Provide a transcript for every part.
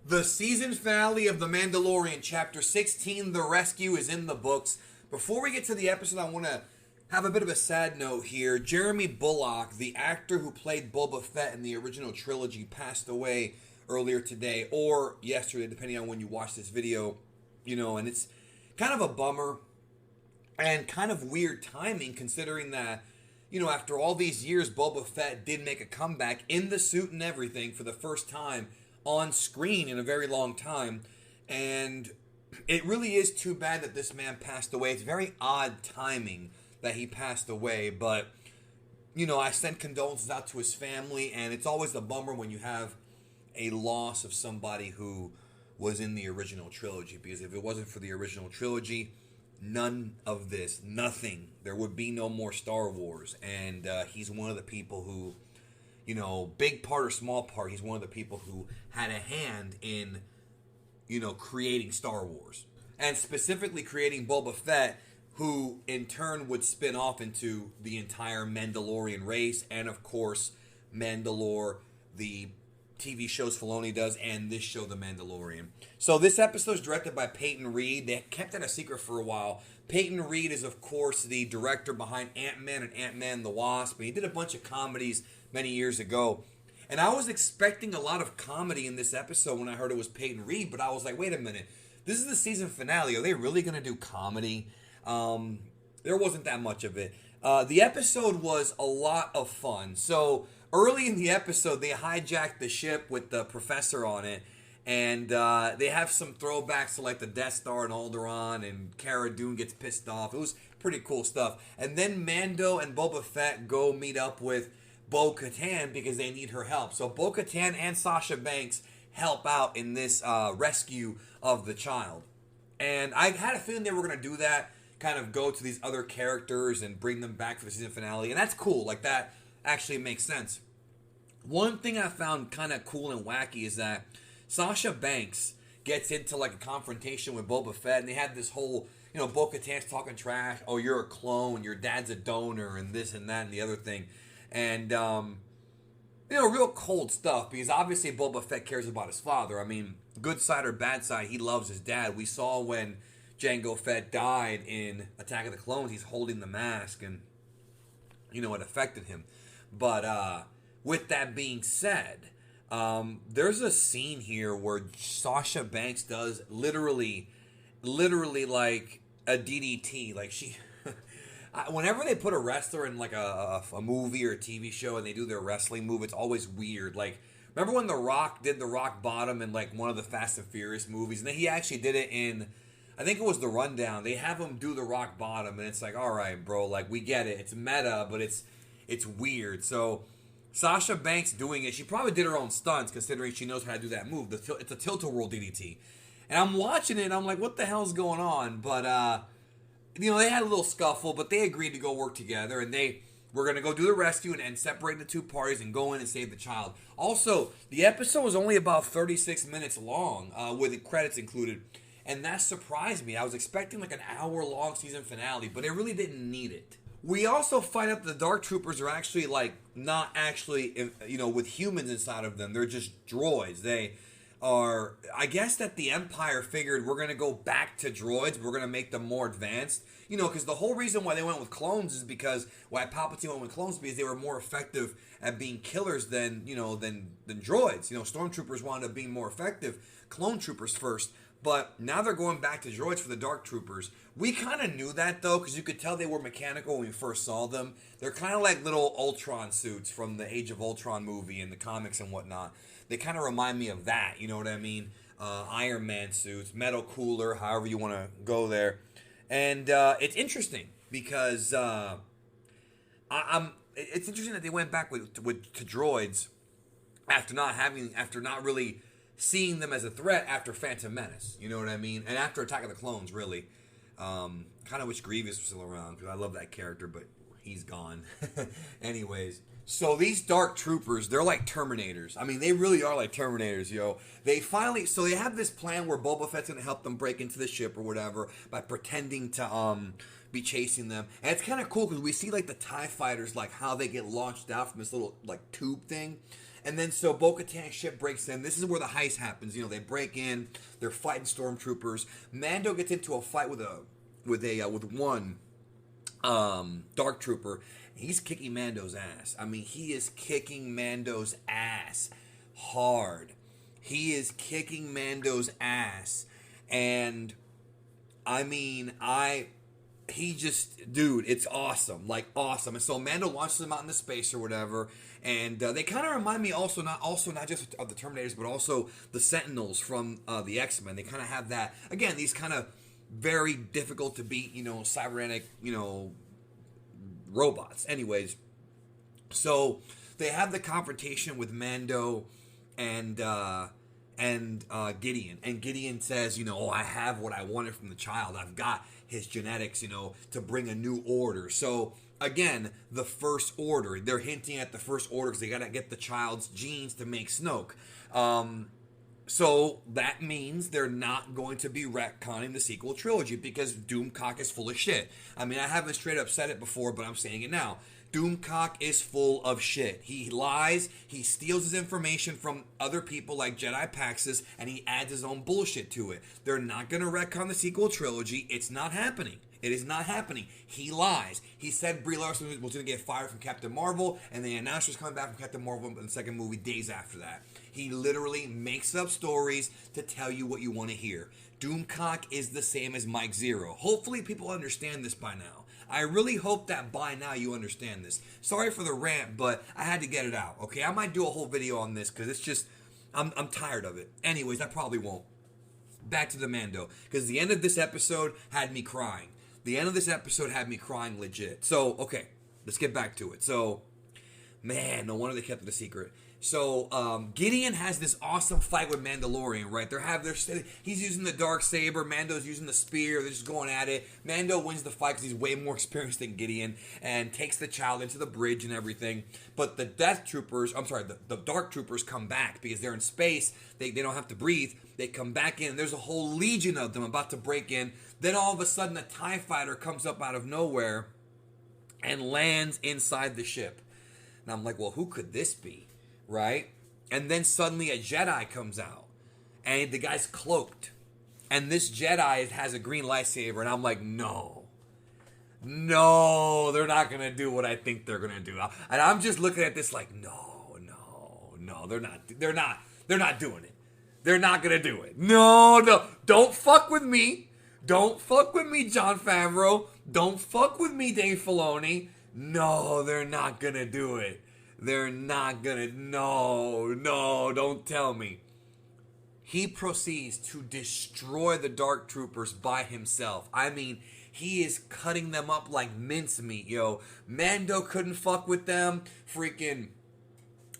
The season finale of The Mandalorian, Chapter 16, The Rescue, is in the books. Before we get to the episode, I want to have a bit of a sad note here. Jeremy Bulloch, the actor who played Boba Fett in the original trilogy, passed away earlier today, or yesterday, depending on when you watch this video. And it's kind of a bummer and kind of weird timing, considering that, after all these years, Boba Fett did make a comeback in the suit and everything for the first time on screen in a very long time. And it really is too bad that this man passed away. It's very odd timing that he passed away, but I sent condolences out to his family, and it's always a bummer when you have a loss of somebody who was in the original trilogy, because if it wasn't for the original trilogy, none of this, nothing, there would be no more Star Wars. And he's one of the people who, big part or small part, he's one of the people who had a hand in, creating Star Wars. And specifically creating Boba Fett, who in turn would spin off into the entire Mandalorian race, and of course, Mandalore, the TV shows Filoni does, and this show, The Mandalorian. So this episode is directed by Peyton Reed. They kept it a secret for a while. Peyton Reed is, of course, the director behind Ant-Man and Ant-Man and the Wasp, and he did a bunch of comedies many years ago. And I was expecting a lot of comedy in this episode when I heard it was Peyton Reed, but I was like, wait a minute, this is the season finale. Are they really going to do comedy? There wasn't that much of it. The episode was a lot of fun. So early in the episode, they hijacked the ship with the professor on it, and they have some throwbacks to like the Death Star and Alderaan, and Cara Dune gets pissed off. It was pretty cool stuff. And then Mando and Boba Fett go meet up with Bo-Katan because they need her help. So Bo-Katan and Sasha Banks help out in this rescue of the child. And I had a feeling they were going to do that, kind of go to these other characters and bring them back for the season finale. And that's cool. Like, that actually makes sense. One thing I found kind of cool and wacky is that Sasha Banks gets into like a confrontation with Boba Fett, and they had this whole, Bo-Katan's talking trash. Oh, you're a clone. Your dad's a donor, and this and that and the other thing. And, real cold stuff, because obviously Boba Fett cares about his father. I mean, good side or bad side, he loves his dad. We saw when Jango Fett died in Attack of the Clones, he's holding the mask, and, it affected him. But with that being said, there's a scene here where Sasha Banks does literally like a DDT. Like, she... Whenever they put a wrestler in like a movie or a TV show and they do their wrestling move, it's always weird. Like, remember when The Rock did the Rock Bottom in like one of the Fast and Furious movies? And then he actually did it in, I think it was The Rundown. They have him do the Rock Bottom, and it's like, all right, bro, like, we get it. It's meta, but it's weird. So Sasha Banks doing it, she probably did her own stunts considering she knows how to do that move. It's a tilt-a-whirl DDT. And I'm watching it, and I'm like, what the hell's going on? But, they had a little scuffle, but they agreed to go work together, and they were going to go do the rescue and separate the two parties and go in and save the child. Also, the episode was only about 36 minutes long, with the credits included, and that surprised me. I was expecting like an hour-long season finale, but it really didn't need it. We also find out that the Dark Troopers are actually, like, not actually, with humans inside of them. They're just droids. They are, I guess that the Empire figured we're going to go back to droids, but we're going to make them more advanced. Because the whole reason why they went with clones is because why Palpatine went with clones, because they were more effective at being killers than droids. Stormtroopers wound up being more effective. Clone troopers first. But now they're going back to droids for the Dark Troopers. We kind of knew that, though, because you could tell they were mechanical when we first saw them. They're kind of like little Ultron suits from the Age of Ultron movie and the comics and whatnot. They kind of remind me of that, you know what I mean? Iron Man suits, metal cooler, however you want to go there. And it's interesting because it's interesting that they went back to droids after not really seeing them as a threat after Phantom Menace. You know what I mean? And after Attack of the Clones, really. Kind of wish Grievous was still around because I love that character, but he's gone. Anyways. So these Dark Troopers, they're like Terminators. I mean, they really are like Terminators, yo. They have this plan where Boba Fett's going to help them break into the ship or whatever by pretending to be chasing them. And it's kind of cool because we see like the TIE fighters, like how they get launched out from this little like tube thing. And then so Bo-Katan's ship breaks in. This is where the heist happens. You know, they break in. They're fighting stormtroopers. Mando gets into a fight with one dark trooper. He's kicking Mando's ass. I mean, he is kicking Mando's ass hard. He is kicking Mando's ass. And I mean, dude, it's awesome. Like, awesome. And so Mando launches him out into space or whatever. And they kind of remind me also not just of the Terminators, but also the Sentinels from the X-Men. They kind of have that, again, these kind of very difficult to beat, cybernetic, robots. Anyways, so they have the confrontation with Mando and Gideon. And Gideon says, I have what I wanted from the child. I've got his genetics, to bring a new order. So again, the First Order. They're hinting at the First Order because they got to get the child's genes to make Snoke. So that means they're not going to be retconning the sequel trilogy because Doomcock is full of shit. I mean, I haven't straight up said it before, but I'm saying it now. Doomcock is full of shit. He lies, he steals his information from other people like Jedi Paxis, and he adds his own bullshit to it. They're not going to retcon the sequel trilogy. It's not happening. It is not happening. He lies. He said Brie Larson was going to get fired from Captain Marvel, and they announced she was coming back from Captain Marvel in the second movie days after that. He literally makes up stories to tell you what you want to hear. Doomcock is the same as Mike Zero. Hopefully people understand this by now. I really hope that by now you understand this. Sorry for the rant, but I had to get it out, okay? I might do a whole video on this because it's just, I'm tired of it. Anyways, I probably won't. Back to the Mando, because the end of this episode had me crying. The end of this episode had me crying legit. So, okay, let's get back to it. So, man, no wonder they kept it a secret. So, Gideon has this awesome fight with Mandalorian, right? He's using the Darksaber, Mando's using the spear, they're just going at it. Mando wins the fight because he's way more experienced than Gideon and takes the child into the bridge and everything. But the Dark Troopers come back because they're in space. They don't have to breathe. They come back in. There's a whole legion of them about to break in. Then all of a sudden a TIE fighter comes up out of nowhere and lands inside the ship. And I'm like, well, who could this be? Right? And then suddenly a Jedi comes out. And the guy's cloaked. And this Jedi has a green lightsaber. And I'm like, no, they're not going to do what I think they're going to do. And I'm just looking at this like, no, they're not doing it. They're not going to do it. No, don't fuck with me. Don't fuck with me, Jon Favreau. Don't fuck with me, Dave Filoni. No, they're not going to do it. They're not gonna, no, don't tell me. He proceeds to destroy the Dark Troopers by himself. I mean, he is cutting them up like mincemeat, yo. Mando couldn't fuck with them. Freaking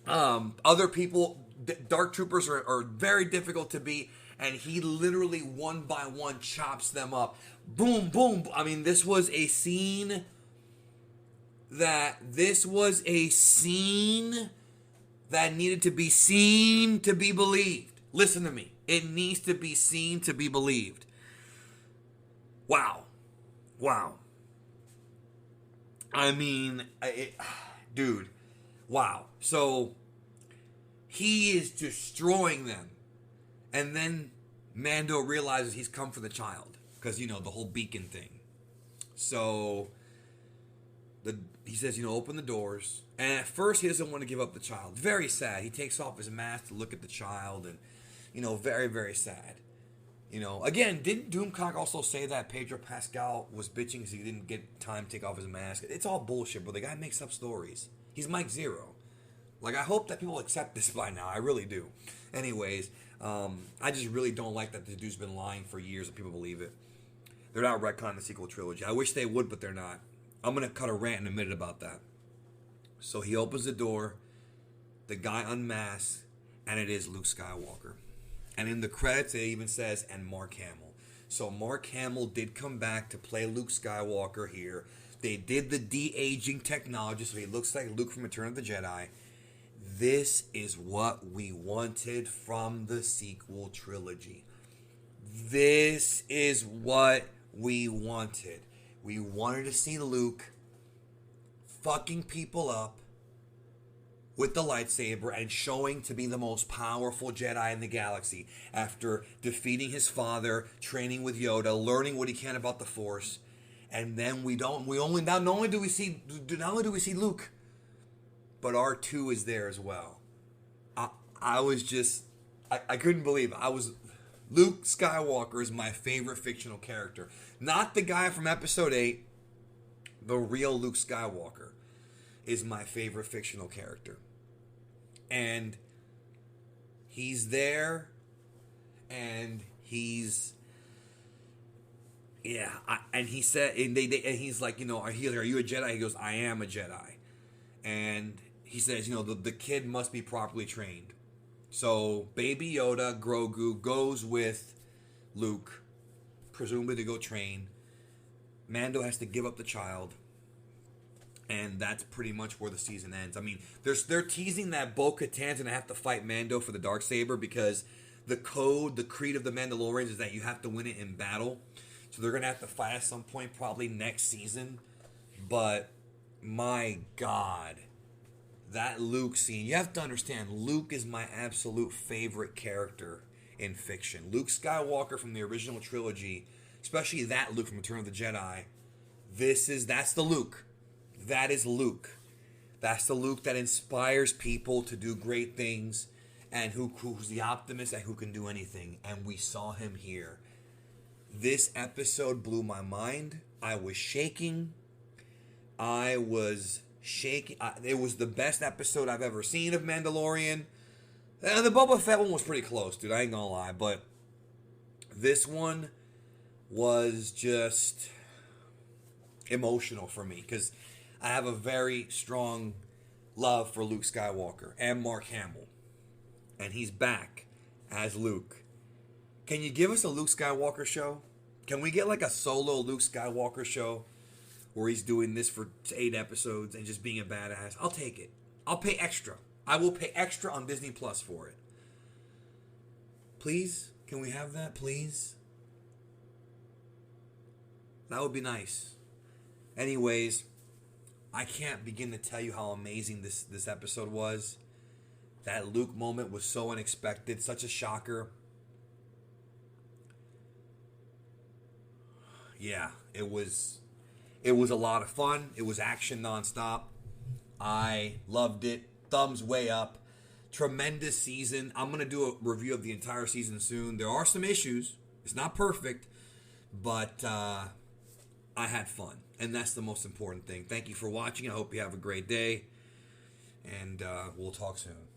other people, Dark Troopers are very difficult to beat. And he literally one by one chops them up. Boom, boom. I mean, this was a scene that needed to be seen to be believed. Listen to me. It needs to be seen to be believed. Wow. I mean, dude. Wow. So, he is destroying them. And then Mando realizes he's come for the child. Because, the whole beacon thing. So, he says, open the doors. And at first, he doesn't want to give up the child. Very sad. He takes off his mask to look at the child. And, very, very sad. Again, didn't Doomcock also say that Pedro Pascal was bitching because he didn't get time to take off his mask? It's all bullshit, but the guy makes up stories. He's Mike Zero. Like, I hope that people accept this by now. I really do. Anyways, I just really don't like that the dude's been lying for years and people believe it. They're not retconning the sequel trilogy. I wish they would, but they're not. I'm going to cut a rant in a minute about that. So he opens the door, the guy unmasks, and it is Luke Skywalker. And in the credits, it even says, and Mark Hamill. So Mark Hamill did come back to play Luke Skywalker here. They did the de-aging technology, so he looks like Luke from Return of the Jedi. This is what we wanted from the sequel trilogy. This is what we wanted. We wanted to see Luke fucking people up with the lightsaber and showing to be the most powerful Jedi in the galaxy after defeating his father, training with Yoda, learning what he can about the Force. And then not only do we see Luke, but R2 is there as well. I couldn't believe it. Luke Skywalker is my favorite fictional character. Not the guy from episode 8. The real Luke Skywalker is my favorite fictional character. And he's there, and he's... Yeah, and he said, and he's like, are you a Jedi? He goes, I am a Jedi. And he says, the kid must be properly trained. So Baby Yoda, Grogu, goes with Luke, presumably to go train. Mando has to give up the child. And that's pretty much where the season ends. I mean, they're teasing that Bo-Katan's going to have to fight Mando for the Darksaber because the creed of the Mandalorians is that you have to win it in battle. So they're going to have to fight at some point, probably next season. But, my God, that Luke scene. You have to understand, Luke is my absolute favorite character in fiction. Luke Skywalker from the original trilogy, especially that Luke from Return of the Jedi, that's the Luke. That is Luke. That's the Luke that inspires people to do great things and who's the optimist and who can do anything. And we saw him here. This episode blew my mind. I was shaking. It was the best episode I've ever seen of Mandalorian. The Boba Fett one was pretty close, dude. I ain't gonna lie. But this one was just emotional for me because I have a very strong love for Luke Skywalker and Mark Hamill. And he's back as Luke. Can you give us a Luke Skywalker show? Can we get like a solo Luke Skywalker show where he's doing this for 8 episodes and just being a badass? I'll take it. I'll pay extra. I will pay extra on Disney Plus for it. Please? Can we have that, please? That would be nice. Anyways, I can't begin to tell you how amazing this episode was. That Luke moment was so unexpected, such a shocker. Yeah, it was a lot of fun. It was action nonstop. I loved it. Thumbs way up. Tremendous season. I'm going to do a review of the entire season soon. There are some issues. It's not perfect, but I had fun. And that's the most important thing. Thank you for watching. I hope you have a great day. And we'll talk soon.